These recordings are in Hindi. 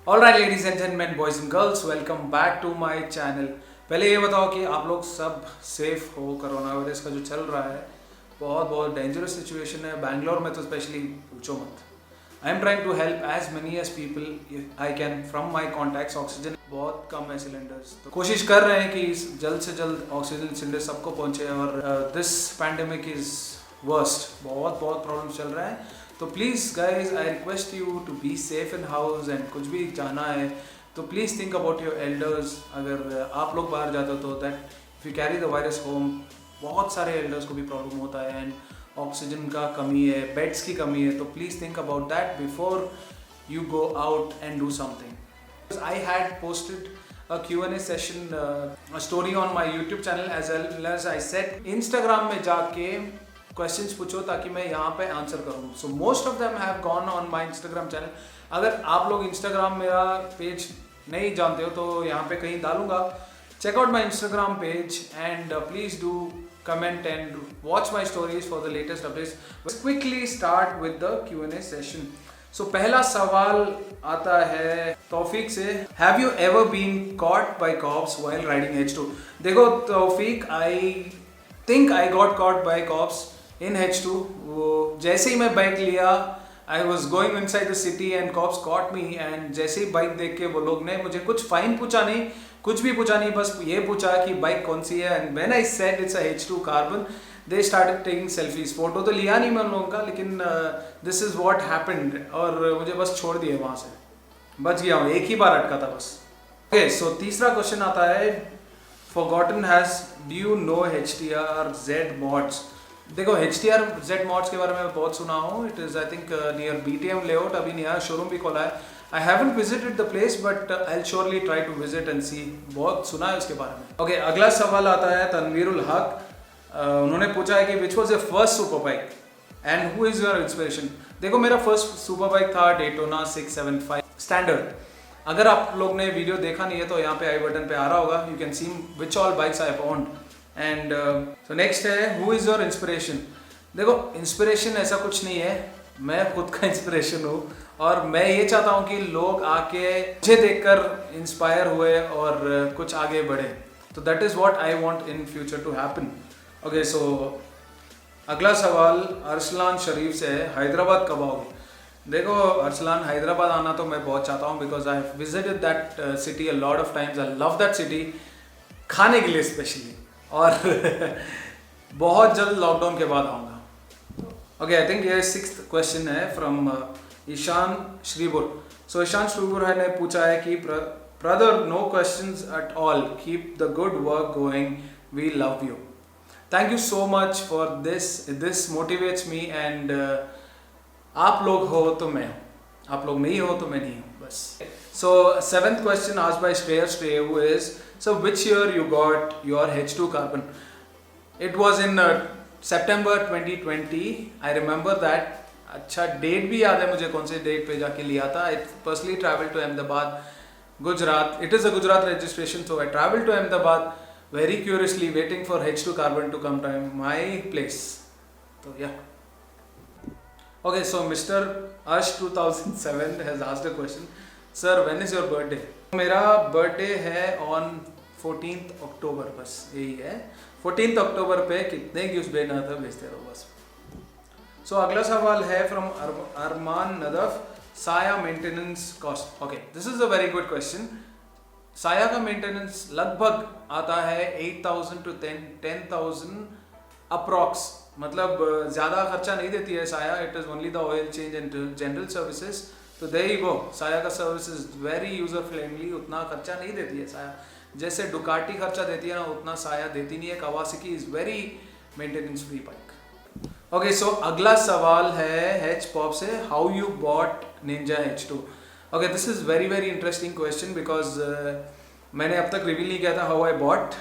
Alright ladies and gentleman, boys and girls, welcome back to my channel. पहले ये बताओ कि आप लोग सब सेफ हो। कोरोना वायरस का जो चल रहा है बहुत बहुत डेंजरस सिचुएशन है। बैंगलोर में तो स्पेशली पूछो मत। I am trying to help as many as people I can from my contacts. Oxygen बहुत कम है सिलेंडर्स, तो कोशिश कर रहे हैं कि जल्द से जल्द ऑक्सीजन सिलेंडर सबको पहुंचे। और दिस पैंडेमिक इज वर्स्ट, बहुत बहुत प्रॉब्लम चल रहा है। तो please guys, I request you to be safe in house. And कुछ भी जाना है तो please think about your elders. अगर आप लोग बाहर जाते हो तो that if you carry the virus home, बहुत सारे एल्डर्स को भी प्रॉब्लम होता है। एंड ऑक्सीजन का कमी है, बेड्स की कमी है, तो please think about that before you go out and do something. I had posted a Q&A session, a story on my YouTube channel, as well as I said Instagram में जाके questions पूछो ताकि मैं यहाँ पे आंसर करूँ. So most of them have gone on my Instagram channel. अगर आप लोग Instagram मेरा पेज नहीं जानते हो तो यहाँ पे कहीं डालूंगा. Check out my Instagram page and please do comment and watch my stories for the latest updates. Let's quickly start with the Q&A session. So पहला सवाल आता है तौफीक से. Have you ever been caught by cops while riding H2? देखो तौफीक, I think I got caught by cops in H2. वो जैसे ही मैं बाइक लिया, I was going inside the city and cops caught me. And जैसे ही बाइक देख के वो लोग ने मुझे कुछ फाइन पूछा नहीं, कुछ भी पूछा नहीं, बस ये पूछा कि बाइक कौन सी है. And when I said it's a H2 carbon, they started taking selfies. Photo तो लिया नहीं मैं उन लोगों का, लेकिन this is what happened. और मुझे बस छोड़ दिए वहाँ से. बच गया हूँ, एक ही बार अटका था बस. Okay, so तीसरा क्वेश्चन आता है forgotten has do you know HTR Z mods? देखो HTR Z mods के बारे में बहुत सुना हूँ. It is I think near BTM layout. अभी नया शोरूम भी खोला है. I haven't visited the place but I'll surely try to visit and see. बहुत सुना है उसके बारे में. Okay, अगला सवाल आता है तनवीरुल हक. उन्होंने पूछा है कि which was your first super bike and who is your inspiration. देखो मेरा फर्स्ट सुपर बाइक था डेटोना 675 स्टैंडर्ड. अगर आप लोग ने वीडियो देखा नहीं है तो यहाँ पे आई बटन पे आ रहा होगा. You can see which all bikes I have owned. And so next है हु इज़ योर इंस्पिरेशन. देखो इंस्पिरेशन ऐसा कुछ नहीं है, मैं खुद का इंस्पिरेशन हूँ. और मैं ये चाहता हूँ कि लोग आके मुझे देखकर इंस्पायर हुए और कुछ आगे बढ़े. तो that is what I want in future to happen. Okay, so अगला सवाल अरसलान शरीफ से है. हैदराबाद कब आओगे. देखो अरसलान, हैदराबाद आना तो मैं बहुत चाहता हूँ because I have visited that city a lot of times. I love that city, खाने के लिए स्पेशली. और बहुत जल्द लॉकडाउन के बाद आऊँगा. ओके, आई थिंक ये 6th क्वेश्चन है फ्रॉम ईशान श्रीपुर. सो ईशान श्रीपुर ने पूछा है कि brother, no questions at all, keep the good work going, we love you. Thank you so much for this. This motivates me and आप लोग हो तो मैं हूँ, आप लोग नहीं हो तो मैं नहीं हूँ बस. So 7th question asked by Shreya Shreyu is, so which year you got your H2 carbon? It was in September 2020. I remember that. अच्छा डेट भी याद है मुझे, कौन से डेट पे जाके लिया था. I personally traveled to Ahmedabad, Gujarat. It is a Gujarat registration, so I traveled to Ahmedabad very curiously, waiting for H2 carbon to come to my place. So yeah. Okay, so Mr. Ash 2007 has asked a question. Sir, when is your birthday? मेरा बर्थडे है on 14th October. बस यही है. 14th October पे कितने गिफ्ट भेजना था भेजते रहो बस. So अगला सवाल है from अरमान नदफ. साया maintenance cost. Okay, this is a very good question. साया का मेंटेनेंस लगभग आता है 8,000 to 10,000 अप्रॉक्स. मतलब ज़्यादा खर्चा नहीं देती है साया. It is only the oil change and general services. तो देयर यू गो. साया का service is very user friendly. उतना खर्चा नहीं देती है साया. जैसे डुकाटी खर्चा देती है ना, उतना साया देती नहीं है. Kawasaki is very maintenance free bike. Okay, so अगला सवाल है एच पॉप से. How you bought Ninja H2? Okay, this is very very interesting question because मैंने अब तक रिवील नहीं किया था हाउ आई बॉट.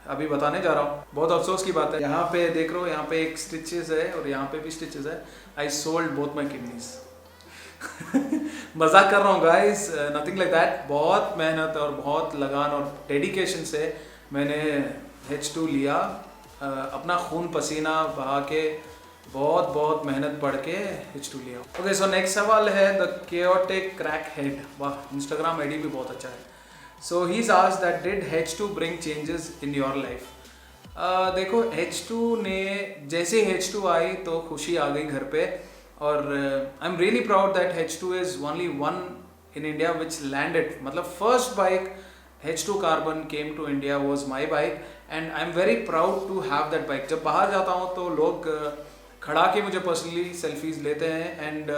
अभी बताने जा रहा हूँ. बहुत अफसोस की बात है. यहाँ पे देख रहे हो, यहाँ पे एक स्टिचेस है और यहाँ पे भी स्टिचेस है. I sold both my kidneys. मजाक कर रहा हूँ गाइस, नथिंग लाइक दैट. बहुत मेहनत और बहुत लगान और डेडिकेशन से मैंने H2 लिया. अपना खून पसीना बहा के बहुत बहुत मेहनत पढ़ के H2 लिया। ओके, सो नेक्स्ट सवाल है द केओटिक क्रैक हेड। वाह, इंस्टाग्राम आईडी भी बहुत अच्छा है। So he is asked that did H2 bring changes in your life. देखो, H2 ने जैसे H2 आई तो खुशी आ गई घर पे, और आई am really proud that H2 is only one in India which landed, मतलब first bike H2 carbon came to India was my bike and I'm very proud to have that bike। जब बाहर जाता हूँ तो लोग खड़ा के मुझे पर्सनली सेल्फीज लेते हैं and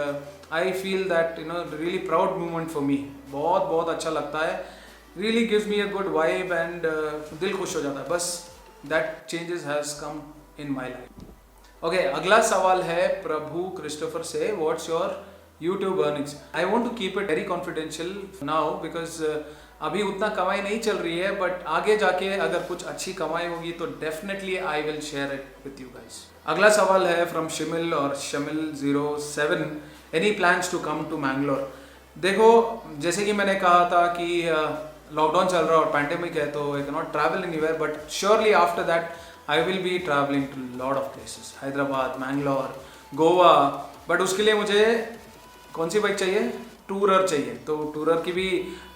I feel that you know really proud moment for me. बहुत बहुत अच्छा लगता है, really gives me a good vibe and दिल खुश हो जाता है। बस that changes has come in my life. Okay, अगला सवाल है प्रभु क्रिस्टोफर से, what's your YouTube earnings? I want to keep it very confidential now because अभी उतना कमाई नहीं चल रही है, बट आगे जाके अगर कुछ अच्छी कमाई होगी तो definitely I will share it with you guys. अगला सवाल है फ्रॉम शिमिल और Shamil 07, any plans to come to Mangalore? देखो, जैसे कि मैंने कहा था कि लॉकडाउन चल रहा है और पैंडेमिक है तो I can not travel anywhere, but surely after that I will be travelling to lot of places, Hyderabad, Mangalore, Goa. But उसके लिए मुझे कौन सी बाइक चाहिए? टूरर चाहिए। तो टूरर की भी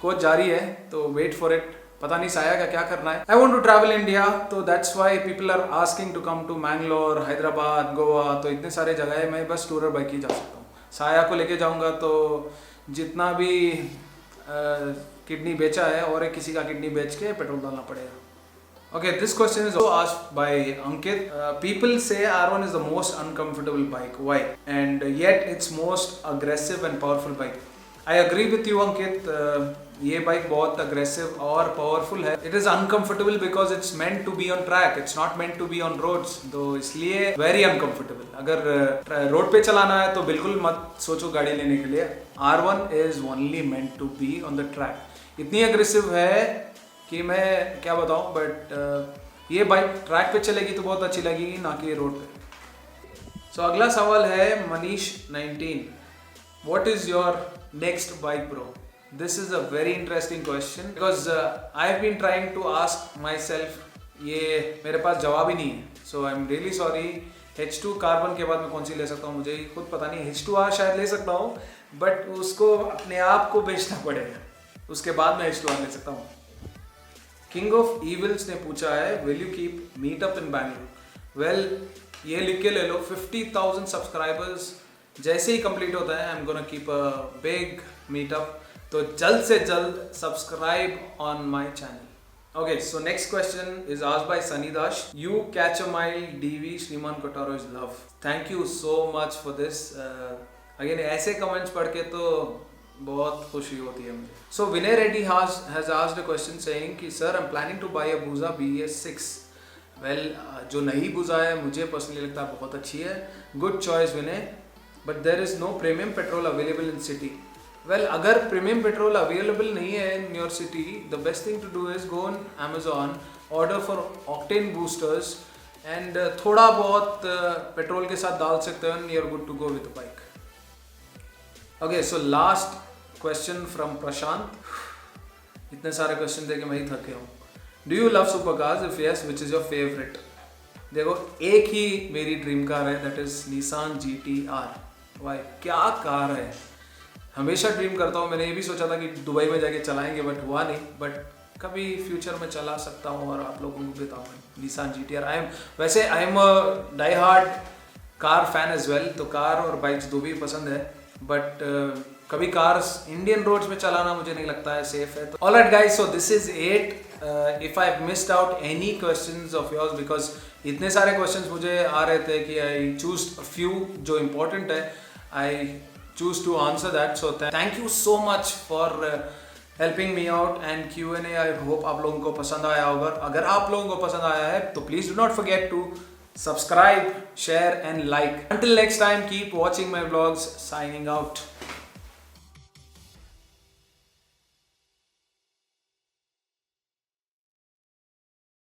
कोच जारी है, तो वेट फॉर इट। पता नहीं साया का क्या करना है। I want to travel India, तो that's why people are asking to come to Mangalore, Hyderabad, Goa. तो इतने सारे जगह है, मैं बस टूरर बाइक ही जा सकता हूँ। साया को लेके जाऊँगा तो जितना भी किडनी बेचा है और किसी का किडनी बेच के पेट्रोल डालना पड़ेगा। Okay, this question is asked by Ankit. People say R1 is the most uncomfortable bike. Why? And yet it's most aggressive and powerful bike. I agree with you, Ankit. ये बाइक बहुत aggressive और powerful है. It is uncomfortable because it's meant to be on track. It's not meant to be on roads. तो इसलिए very uncomfortable. अगर रोड पे चलाना है तो बिल्कुल मत सोचो गाड़ी लेने के लिए। R1 is only meant to be on the track. इतनी aggressive है कि मैं क्या बताऊं, बट ये बाइक ट्रैक पे चलेगी तो बहुत अच्छी लगेगी, ना कि रोड पे। सो अगला सवाल है Manish 19, what is your next bike bro? This is a very interesting question because I have been trying to ask myself, ये मेरे पास जवाब ही नहीं है। So I am really sorry. H2 carbon के बाद मैं कौन सी ले सकता हूँ मुझे खुद पता नहीं। H2R शायद ले सकता हूँ, बट उसको अपने आप को बेचना पड़ेगा, उसके बाद मैं H2R ले सकता हूँ। किंग ऑफ इविल्स ने पूछा है, will you keep meetup in Bangalore? Well, ये लिख के ले लो, 50,000 सब्सक्राइबर्स जैसे ही कंप्लीट होता है I am gonna keep a big meetup. तो जल्द से जल्द subscribe on my channel. Okay, so next question is asked by Sunny Das, you catch a mile DV श्रीमान Kotaro is love. Thank you so much for this. Again ऐसे कमेंट्स पढ़ के तो बहुत खुशी होती है मुझे। So Vinay Reddy has asked a question saying कि sir I am planning to buy a Buja BS6। Well, जो नई बूजा है मुझे पर्सनली लगता है बहुत अच्छी है। Good choice Vinay, but there is no premium petrol available in city. Well, अगर प्रीमियम पेट्रोल अवेलेबल नहीं है in your city, the best thing to do is go on Amazon, order for octane boosters and थोड़ा बहुत पेट्रोल के साथ डाल सकते हो and you are good to go with the bike. Okay, so last question from Prashant. इतने सारे क्वेश्चन देके मैं ही थक गया हूँ। Do you love super cars? If yes, which is your favourite? देखो, एक ही मेरी ड्रीम कार है, दैट इज निसान GT-R। वाह, क्या कार है! हमेशा ड्रीम करता हूँ। मैंने ये भी सोचा था कि दुबई में जाके चलाएंगे, बट हुआ नहीं। बट कभी फ्यूचर में चला सकता हूँ और आप लोगों को बताऊँगा Nissan GT-R। I am a die hard car fan as well, तो कार और बाइक्स दो भी पसंद है, बट कभी कार्स इंडियन रोड्स में चलाना मुझे नहीं लगता है सेफ है। तो alright guys, so this is it. If I have missed out any questions of yours, because इतने सारे क्वेश्चंस मुझे आ रहे थे कि आई चूज अ फ्यू जो इम्पोर्टेंट है, I choose to answer that. So thank you so much for helping me out and Q&A। I hope आप लोगों को पसंद आया होगा। अगर आप लोगों को पसंद आया है तो please do not forget to subscribe, share and like. Until next time, keep watching my vlogs. Signing out.